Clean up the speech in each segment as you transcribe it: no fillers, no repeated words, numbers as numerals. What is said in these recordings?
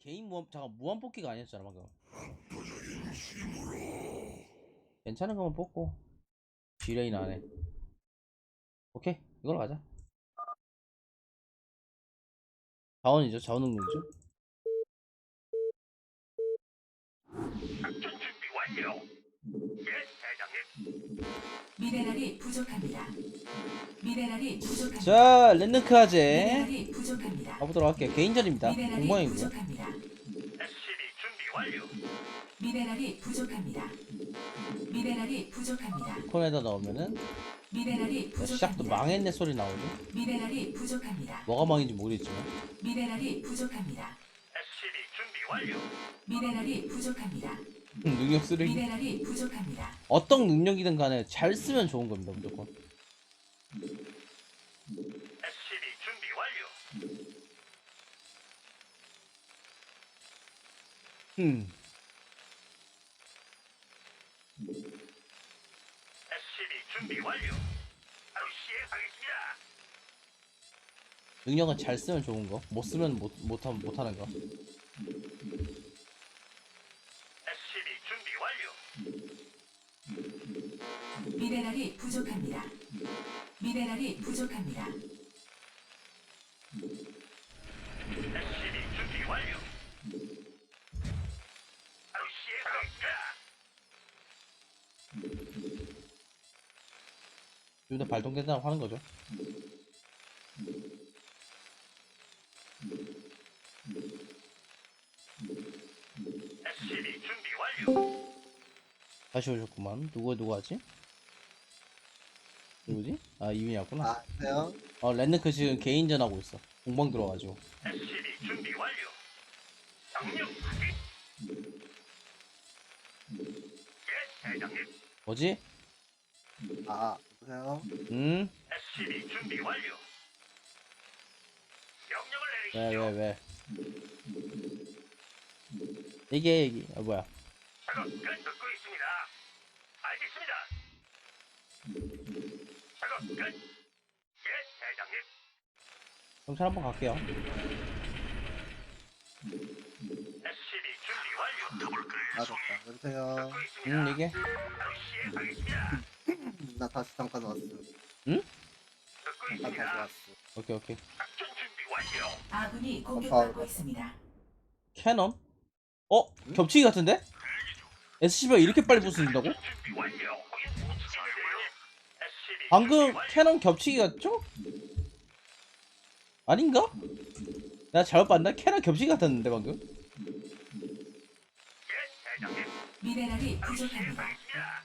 개인 무한 잠깐 무한 뽑기가 아니었잖아 방금. 괜찮은 거만 뽑고 지레인 안해. 오케이 이걸로 가자. 자원이죠, 자원 능력이죠. 작전 준비 완료. 예, 대장님. 미네랄이 부족합니다. 미네랄이 부족합니다. 자 랜드크 하제 미네랄이 부족합니다. 가보도록 할게요. 개인전입니다. 미네랄이 공방이고요. 부족합니다. SCB 준비 완료. 미네랄이 부족합니다. 미네랄이 부족합니다. 콘에다 넣으면은 미네랄이 시작도 부족합니다. 망했네 소리 나오죠. 미네랄이 부족합니다. 뭐가 망인지 모르겠지만 미네랄이 부족합니다. SCB 준비 완료. 미네랄이 부족합니다. 능력 쓰레기. 미네랄이 부족합니다. 어떤 능력이든 간에 잘 쓰면 좋은 겁니다 무조건. SCB 준비 완료. SCB 준비 완료. 바로 시행하겠습니다. 능력은 잘 쓰면 좋은 거, 못 쓰면 못하는 거. SCB 준비 완료. 미네랄이 부족합니다. 미네랄이 부족합니다. SCB 준비 완료. 바로 시행하겠습니다. 좀 더 발동된다고 하는 거죠. SCB 준비 완료. 다시 오셨구만. 누구 하지? 누구지? 아 이민이 왔구나. 안녕하세요. 랜드크 지금 개인전 하고 있어. 공방 들어가지고. SCB 준비 완료. 명령 확인. 예, 대장님. 뭐지? 보세요. SCB 준비 완료. 명령을 왜 내리시죠. 얘기. 뭐야? 작업 끝 듣고 있습니다. 알겠습니다. 작업 끝. 예, 대장님. 경찰 한번 갈게요. SCB 준비 완료. 더블클 됐다. 여보세요. 듣고 있습니다. 얘기해. 바로 시행하겠습니다. 나 다시 잠깐 왔어. 응? 듣고 잠깐 다시 있습니다. 왔어. 오케이. 작전 준비 완료. 아군이 공격받고 있습니다. 캐논? 겹치기 같은데? SCB가 이렇게 빨리 부수진다고? 준비 완료. 거긴 못 치겠는데요. SCB 방금 준비 완료. 캐논 겹치기 같죠? 아닌가? 나 잘못 봤나? 캐논 겹치기 같았는데 방금? 예, 대장님. 미네랄이 부족합니다. 시행하겠습니다.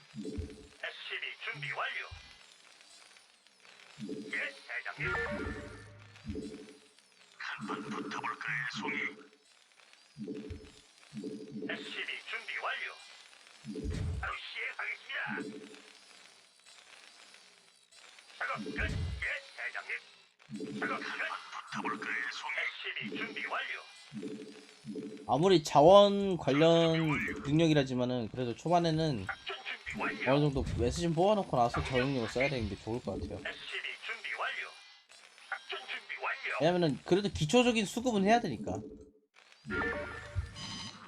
SCB 준비 완료. 예, 대장님. 한번 붙어볼까요, 송이? SCB 준비 완료. 바로 시행하겠습니다. 작업 끝. 예, 대장님. 작업 끝. 붙어볼까요, 송이? SCB 준비 완료. 아무리 자원 관련 능력이라지만은 그래도 초반에는 작전 준비 완료. 어느 정도 메시지 뽑아놓고 나서 저 능력을 써야 되는 게 좋을 것 같아요. SCB 준비 완료. 작전 준비 완료. 왜냐면은 그래도 기초적인 수급은 해야 되니까.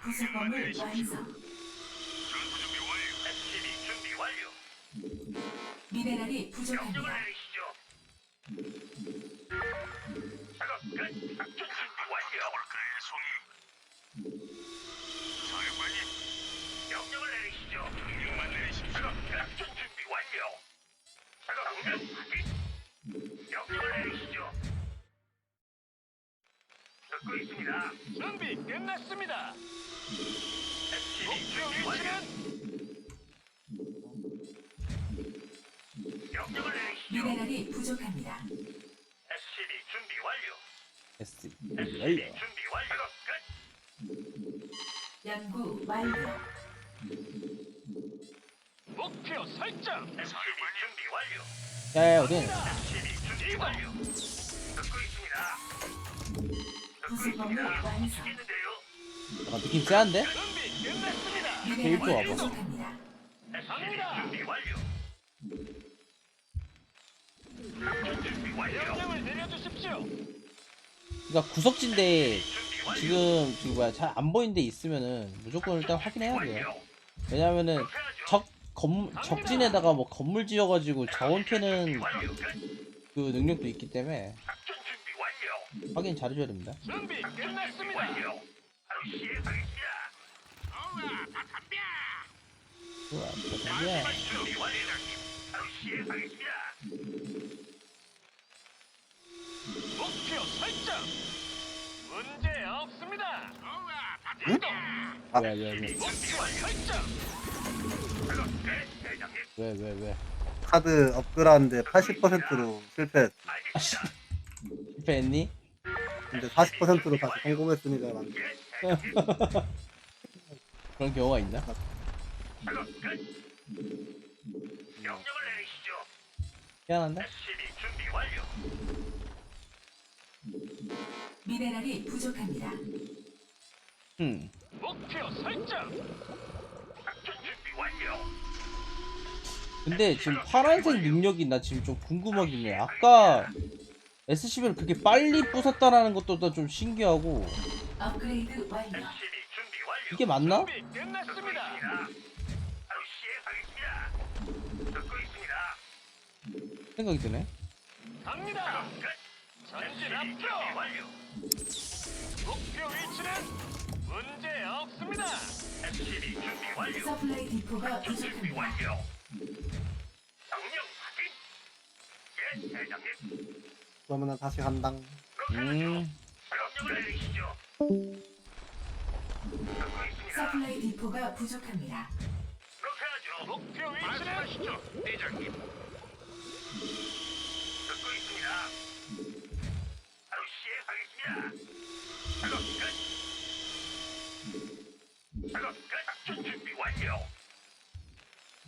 부속범을 완성. 전투 준비 완료. SCB 준비 완료. 미네랄이 명령을 부족합니다. 내리시죠. 작업 끝. 작전 준비 완료. 볼까요, 송이? 사령관님, 명령을 내리시죠. 명령만 내리십시오. 작업 끝. 작전 준비 완료. 작업 끝. 확인. 명령을 내리시죠. 듣고 있습니다. 준비 끝났습니다. SCB 준비 완료. 명령을 내리시죠. 미네랄이 부족합니다. SCB 준비 완료. SCB SCB 완료. 준비 완료. 끝. 연구 완료. 목표 설정. SCB 준비 완료. 야야 어디? SCB 준비 완료. 듣고 있습니다. 듣고 부속범을 있습니다. 완성. 있는데요. 아 느낌 세한데? 준비 끝났습니다. 미네랄이 일도 와봐. 부족합니다. SCB 준비 완료. 작전 준비 완료. 명령을 내려주십시오. 그러니까 구석진데 준비 지금 뭐야 잘 안 보이는 데 있으면은 무조건 일단 확인해야 돼요. 왜냐면은 적진에다가 뭐 건물 지어가지고 자원 캐는 그 능력도 있기 때문에 작전 준비 완료. 확인 잘해줘야 됩니다. 준비 준비 끝났습니다. 완료. 바로 시행하겠습니다. 좋아, 준비 완료. 바로 시행하겠습니다. 목표 설정. 문제 없습니다. 왜? 목표 설정. 왜? 카드 업그레이드하는데 80%로 실패했어. 아씨, 실패했니? 근데 40%로 다시 성공했으니 잘 안 돼. 그런 경우가 있나? 명령을 내리시죠. 희한한데? SCB 준비 완료. 미네랄이 부족합니다. 목표 설정. 작전 준비 완료. 근데 지금 파란색 능력이 나 지금 좀 궁금하긴 해. 아까 SCB를 그렇게 빨리 부쉈다라는 것도 나 좀 신기하고 업그레이드 완료. SCB 준비 완료. 이게 맞나? 준비 끝났습니다. 바로 시행하겠습니다. 듣고 있습니다. 생각이 드네. 갑니다. 전진 준비 앞으로. 완료. 목표 위치는 문제 없습니다. SCB 준비 완료. 서플라이 디포가 준비 부족합니다. 완료. 명령 확인. 예, 대장님. 그러면은 다시 한당. 명령을 내리시죠. 듣고 있습니다. 서플라이 디포가 부족합니다. 그렇게 하죠. 목표 위치는 말씀하시죠, 대장님. 듣고 있습니다. 바로 시행하겠습니다. 작업 끝. 작업 끝. 작전 준비 완료.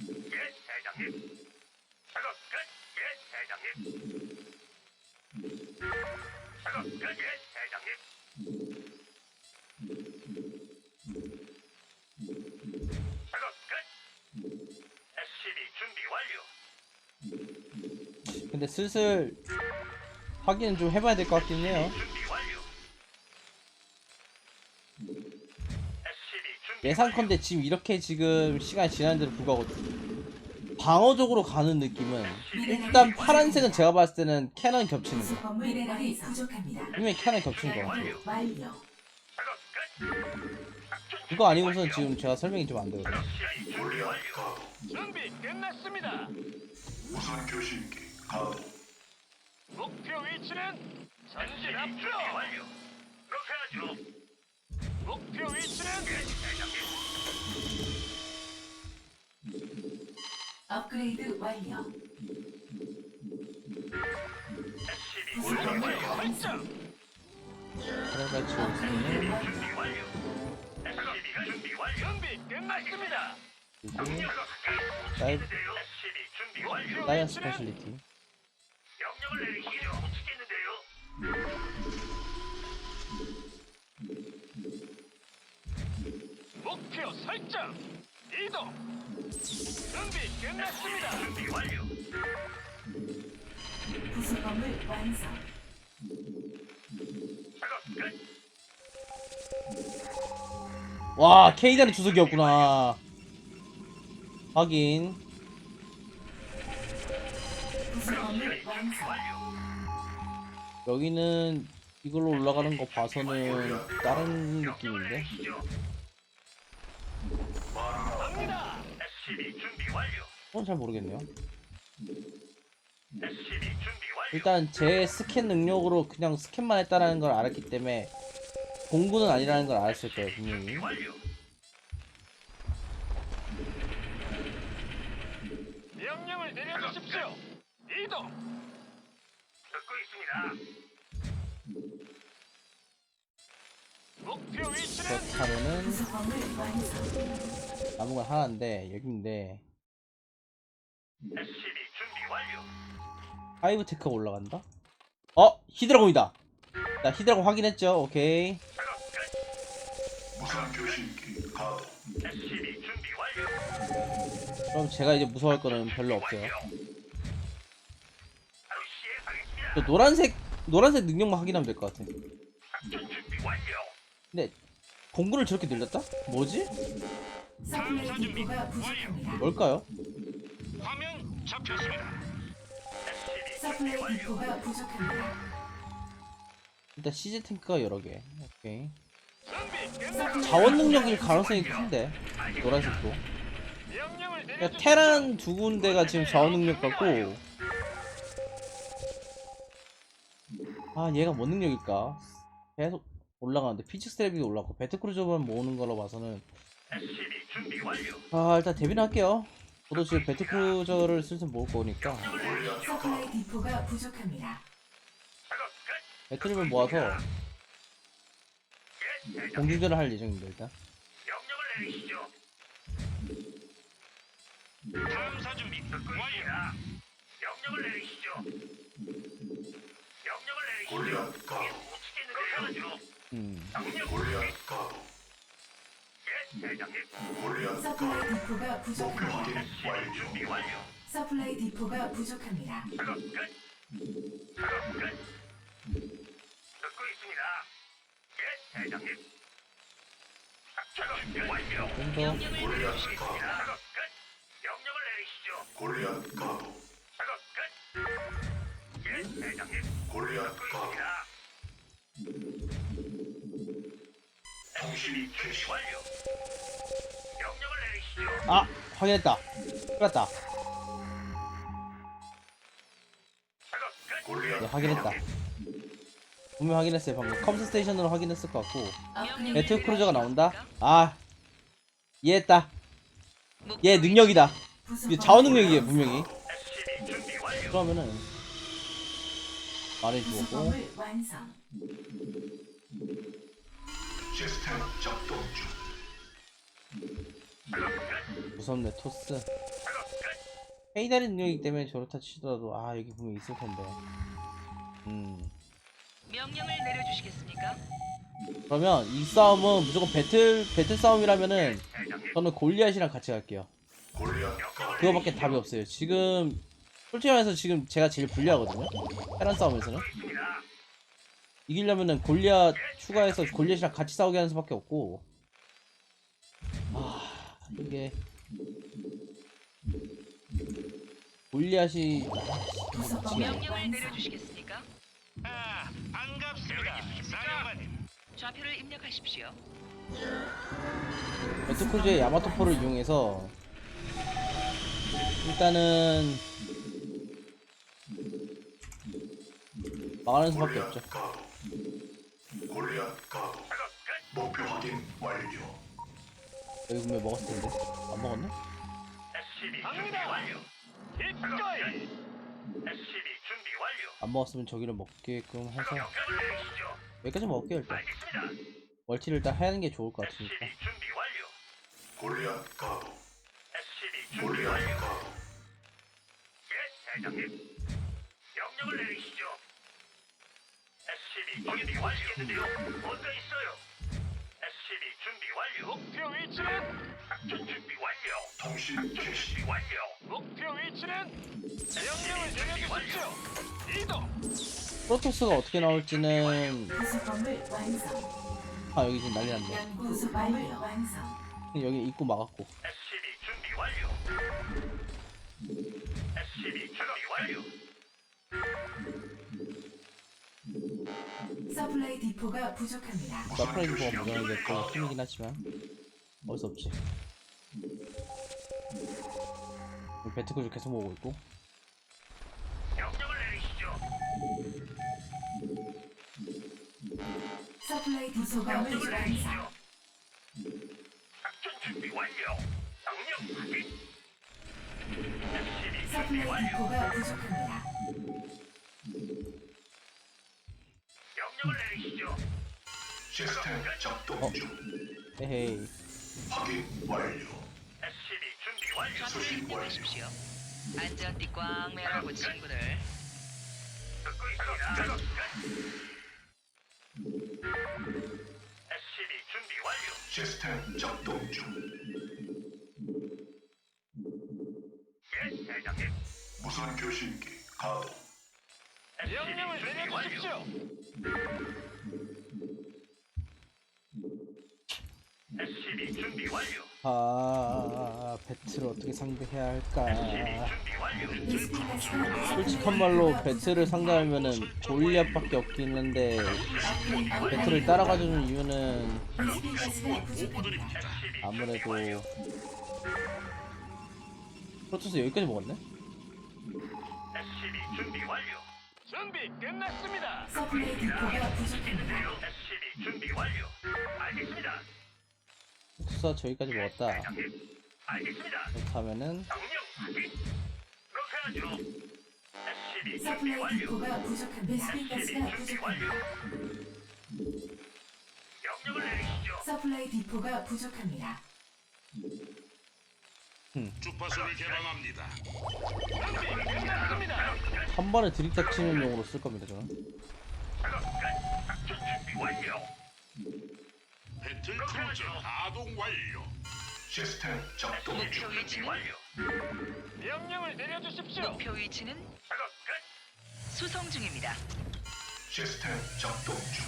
예, 대장님. 작업 끝. 예, 대장님. 작업 끝. 예, 대장님. 작업 끝. SCB 준비 완료. 근데 슬슬 확인은 좀 해봐야 될 것 같긴 해요. 준비 완료. SCB 준비 예상컨대 지금 이렇게 지금 시간이 지나는데도 불구하고 방어적으로 가는 느낌은 일단 파란색은 제가 봤을 때는 캐논 겹치는 거. 부속 미네랄이 부족합니다. 분명히 캐논 겹치는 거 같아요. 완료. 작업 끝. 그거 아니고서는 지금 제가 설명이 좀 안 되거든요. SCB 준비 완료. 준비 끝났습니다. 우선 교신기 가동. 목표 위치는 전진 준비 앞으로. 완료. 그렇게 하죠. 목표 위치는 예, 대장님. 업그레이드 완료. SCB 부속 준비 건물 완료. 완성. 그래가 지금 업그레이드 완료. 준비 완료. SCB 준비 완료. 준비 끝났습니다. 그리고 작업 끝. 사이버 SCB 준비 완료. 사이언 스페셜리티. 명령을 내리시죠. 치겠는데요. 목표 설정. 이동. 준비 끝났습니다. 준비 완료. 부속 건물 완성. 작업 끝. 와, 케이다리 주석이었구나. 확인. 부속 건물 완성. 여기는 이걸로 올라가는 거 봐서는 다른 느낌인데. 갑니다. SCB 준비 완료. 그건 잘 모르겠네요. SCB 준비 완료. 일단 제 스캔 능력으로 그냥 스캔만 했다라는 걸 알았기 때문에 공구는 아니라는 걸 알았을 거예요, 분명히. 완료. 명령을 내려주십시오. 이동. 듣고 있습니다. 목표 위치는 그렇다면은 부속 건물 완성. 남은 건 하나인데 여기인데 SCB 준비 완료. 하이브 테크가 올라간다? 어! 히드라곤이다! 자, 히드라곤 확인했죠? 오케이. 작업 끝. 우선 교신기 가동. SCB 준비 완료. 그럼 제가 이제 무서워할 거는 별로 없어요. 바로 시행하겠습니다. 저 노란색 능력만 확인하면 될 것 같아. 작전 준비 완료. 근데 공구를 저렇게 늘렸다? 뭐지? 서플라이 디포가 부족합니다. 뭘까요? 화면 잡혔습니다. 서플라이 디포가 부족합니다. 일단 시즈 탱크가 여러 개. 오케이. 준비 끝났습니다. 자원 능력일 가능성이 큰데 노란색도. 명령을 그러니까 내려주십시오. 테란 두 군데가 지금 자원 능력 같고. 아 얘가 뭔 능력일까? 계속 올라가는데 피직스 트랩이 올라가고 배틀크루저만 모으는 거로 봐서는 SCB 준비 완료. 아 일단 데뷔는 할게요. 저도 지금 배틀크루저를 슬슬 모을 거니까 서플라이 디포가 부족합니다. 작업 끝. 배틀을 모아서 예, 대장님. 공중전을 할 예정입니다. 일단 명령을 내리시죠. 탐사 준비 완료. 명령을 내리시죠. 명령을 내리시죠. 골리앗 가도 어떻게 하죠? 명령 골리앗 가도 예, 대장님. 골리앗 가도 서플라이 디포가 목표 부족합니다. 확인 SCB 완료. 준비 완료. 서플라이 디포가 부족합니다. 작업 끝. 작업 끝. 듣고 있습니다. 예, 대장님. 작업 준비 완료. 좀더 골리앗 가도 작업 끝. 명령을 내리시죠. 골리앗 가도 작업 끝. 예, 대장님. 골리앗 듣고 가도 있습니다. 통신 개시 완료. 명령을 내리시죠. 아 확인했다. 끝났다. 작업 끝. 골리앗 네, 확인했다. 분명 확인했어요. 방금 컴스 스테이션으로 확인했을 것 같고 업그레이드 배틀크루저가 나온다. 아 이해했다. 얘 능력이다. 이게 자원 능력이에요 분명히. SCB 준비 완료. 그러면은 말해주고 구성범을 완성. 시스템 작동 중 작업 끝. 무섭네 토스. 작업 끝. 헤이다리 능력이기 때문에 저렇다 치더라도 아 여기 분명 있을 텐데. 명령을 내려주시겠습니까? 그러면 이 싸움은 무조건 배틀 싸움이라면은 저는 골리앗이랑 같이 갈게요. 골리앗 가도 그거밖에 답이 없어요. 지금 솔직히 말해서 지금 제가 제일 불리하거든요. 테란 싸움에서는 이기려면은 골리앗 추가해서 골리앗이랑 같이 싸우게 하는 수밖에 없고. 아 이게 골리앗이 구성범을 명령을 완성. 내려주시겠습니까? 아, 반갑습니다. 사령관님. 좌표를 입력하십시오. 배틀크루즈의 야마토포를 이용해서 일단은 막아내는 수밖에 없죠. 골리앗 가도 골리앗 가도 목표 확인 완료. 여기 분명 먹었을 텐데 안 먹었네? SCB 준비 갑니다. 완료. 기꺼이. SCB 준비 완료. 안 먹었으면 저기를 먹게끔 해서 명령을 내리시죠. 여기까지 먹을게요 일단. 알겠습니다. 멀티를 일단 하는 게 좋을 것 같으니까. SCB 준비 완료. 골리앗 가도 SCB 준비 골리앗 완료. 가도 예, 대장님. 명령을 내리시죠. SCB 준비 완료인데요. 뭔가 있어요. SCB 준비 완료. 목표 위치는 작전 준비 완료. 통신 개시 준비 완료. 목표 위치는 명령을 내려주십시오. 이동. 프로토스가 어떻게 나올지는 구성범을 완성. 아 여기 지금 난리 났네. 연구소범을 완성. 여기 입구 막았고. SCB 준비 완료. SCB 준비 완료. 서플라이 디포가 부족합니다. 서프라이즈가 무전하는 게 또 힘이긴 하지만 어쩔 수 없지. 배트크루즈 계속 모으고 있고. 명령을 내리시죠. 서플라이 디포가 명령을 완성. 내리시죠. 작전 준비 완료. 명령 확인. SCB 준비 서플라이 완료. 디포가 부족합니다. 명령을 내리시죠. 시스템 작동 중 에헤이. 확인 완료. SCB 준비 완료. 좌표를 수신 입력하십시오. 안전띠 꽝 매라고 친구들. 듣고 있습니다. 작업 끝. SCB 준비 완료. 시스템 작동 중 예, 대장님. 무선 교신기 가동 명령을 SCB 준비 완료. 내려주십시오. SCB 준비 완료. 아, 배틀을 어떻게 상대해야 할까? 준비 완료. 베스핀 가스가 부족합니다. 솔직한 말로 배틀을 상대하면은 골리앗밖에 없긴 한데 배틀을 따라가주는 이유는 베스핀 가스가 부족합니다. 아무래도 프로토스 여기까지 먹었네? SCB 준비 완료. 준비 끝났습니다. 서플라이 디포가 부족합니다. SCB 준비 완료. 알겠습니다. 프로토스가 저기까지 먹었다. 알겠습니다. 그렇다면은 명령 확인. 그렇게 하죠. SCB 준비 서플라이 완료. 디포가 부족합니다. 베스핀 가스가 부족합니다. 명령을 내리시죠. 서플라이 디포가 부족합니다. 주파수를 개방합니다. 준비 끝났습니다. 한 번에 들이닥치는 용으로 쓸 겁니다, 저는. 작업 끝. 작전 준비 완료. 배틀 크루저 가동 완료. 시스템 작동 중. 목표 위치는 완료. 명령을 내려주십시오. 목표 위치는 작업 끝. 수송 중입니다. 시스템 작동 중.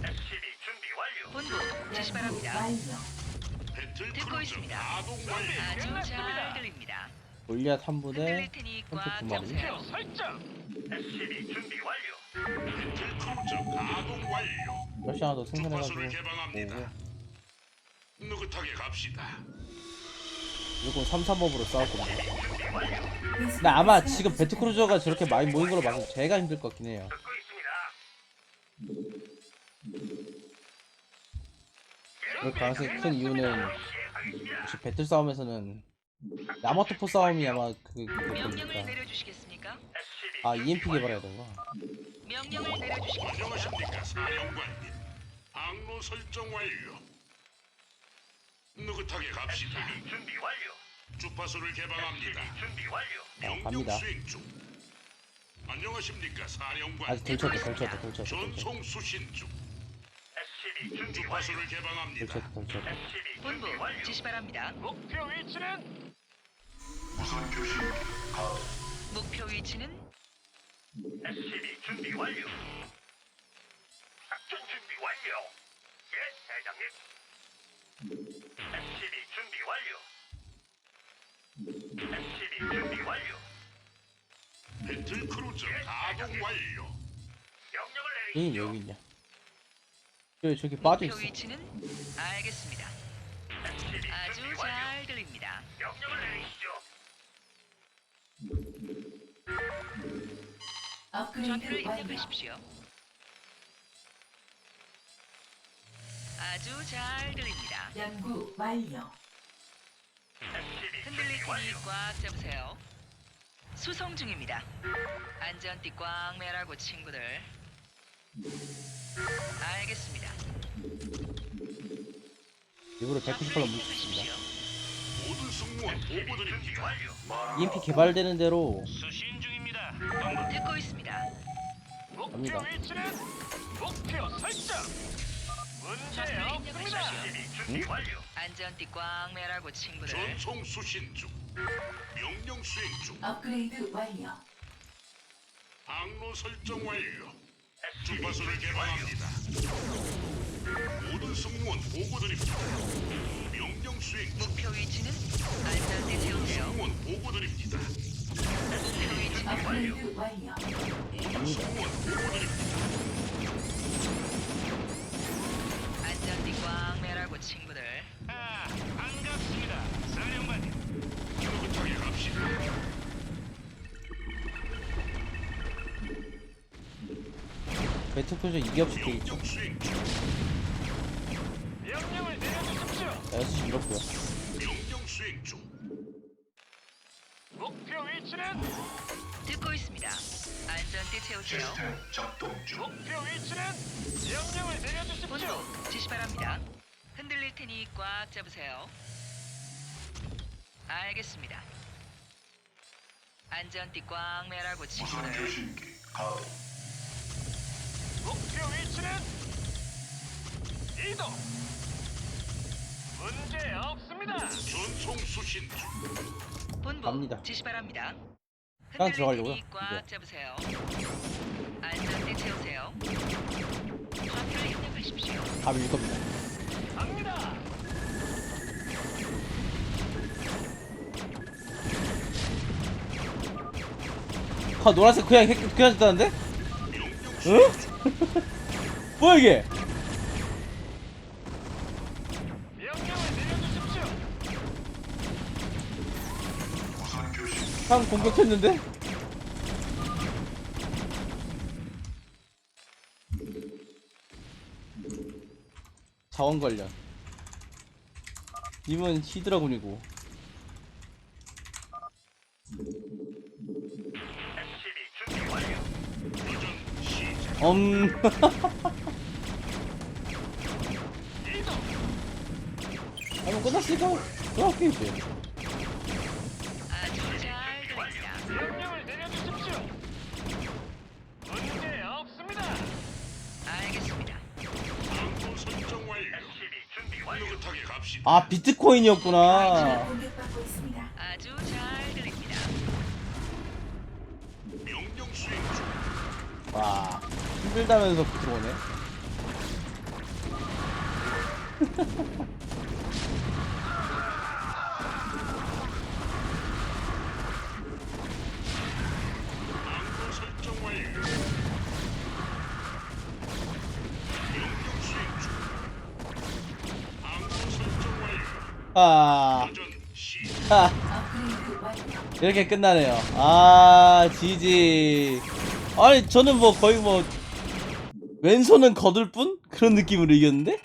SCB 준비 완료. 본부 지시 바랍니다. 완료. 배틀 듣고 크루저 있습니다. 가동 완료. 아주 잘 끝났습니다. 들립니다. 골리앗 한 부대, 흔들릴 테니 펜트 꽉 두 마리. 잡으세요. 목표 설정. SCB 준비 완료. 배틀 크루저 가동 완료. 몇시 하나 더 생산해가지고 주파수를 개방합니다. 오고 느긋하게 갑시다. 무조건 3-3법으로 싸울 겁니다. 베스핀 근데 아마 가스가 지금 배트크루저가 저렇게 많이 모인 걸로 봐서 제가 힘들 것 같긴 해요. 듣고 있습니다. 그럴 가능성이 큰 이유는 시행하겠습니다. 역시 배틀 싸움에서는 야마토포 싸움이 아마 그게 명령을 겁니까? 내려주시겠습니까? SCB 아 EMP 개발해야 되는구나. 명령을 내려주시겠습니까? 안녕하십니까 사령관님. 항로 설정 완료. 느긋하게 갑시다. SCB 준비 완료. 주파수를 개방합니다. 준비 완료. 명령 갑니다. 수행 중. 안녕하십니까 사령관. 아직 덜 쳤다. 전송 수신 중. SCB 준비 완료. 주파수를 개방합니다. SCB 본부 준비 완료. 지시 바랍니다. 목표 위치는 무선 교신기 가동. 목표 위치는 SCB 준비 완료. 작전 준비 완료. 예, 대장님. SCB 준비 완료. SCB 준비 완료. 배틀 크루저 가동 완료. 명령을 얘는 내리시죠. 여기 있냐? 저기 빠져 목표 있어. 위치는 알겠습니다. SCB 아주 준비 완료. 잘 들립니다. 명령을 내리시죠. 업그레이드 좌표를 완료. 입력하십시오. 아주 잘 들립니다. 연구 완료. SCB 흔들릴 준비 테니 완료. 꽉 잡으세요. 수송 중입니다. 안전띠 꽉 매라고 친구들. 알겠습니다. 일부러 좌표를 198로 뭉쳤습니다. 입력하십시오. 모든 승무원 준비 보고드립니다. 완료. EMP 개발되는 대로 수신 중입니다. 듣고 있습니다. 목표 갑니다. 위치는 목표 설정. 문제 좌표를 없습니다. 입력하십시오. SCB 준비 완료. 안전띠 꽉 매라고 친구들. 전송 수신 중. 명령 수행 중. 업그레이드 완료. 항로 설정 완료. SCB 주파수를 준비 완료. 개방합니다. 모든 승무원 보고드립니다. 명령 수행 중. 목표 위치는 안전띠 채우세요. 승무원 보고드립니다. 목표 위치는 업그레이드 완료. 모든 승무원 보고드립니다. 안전띠 꽉 매라고 친구들. 아, 반갑습니다. 사령관님. 느긋하게 갑시다. 배트크루저 2개 없이 돼 있죠. 명령 수행 중. 명령을 내려주십시오. 6시 밀었고요. 명령 수행 중. 목표 위치는 듣고 있습니다. 안전띠 채우세요. 시스템 작동 중. 목표 위치는 명령을 내려주십시오. 본부 지시 바랍니다. 흔들릴 테니 꽉 잡으세요. 알겠습니다. 안전띠 꽉 매라고 무선 친구들. 교신기 가동. 목표 위치는 이동. 문제 없습니다. 전송 수신 중. 본부 갑니다. 지시 바랍니다. 그냥 흔들릴 들어가려고요. 테니 꽉 네. 잡으세요. 안전띠 채우세요. 좌표를 입력하십시오. 다 밀 겁니다. 아 노란색 그냥 그냥 됐다는데? 응? 뭐야 이게? 우선 교신 상 공격했는데? 자원 관련. 님은 히드라군이고. SCB 준비 완료. 한번 끝났으니까 그렇게 이제. 아주 잘 들립니다. 명령을 내려주십시오. 문제 없습니다. 알겠습니다. 항로 설정 완료. SCB 준비 완료. 느긋하게 갑시다. 아 비트코인이었구나. 공격받고 있습니다. 아주 잘 들립니다. 명령 수행 중. 와 힘들다면서 들어오네. 항로 설정 완료. 명령 수행 중. 항로 설정 완료. 아, 도전 시작. 업그레이드 완료. 이렇게 끝나네요. 아 지지. 아니 저는 뭐 거의 뭐 왼손은 거들 뿐 그런 느낌으로 이겼는데.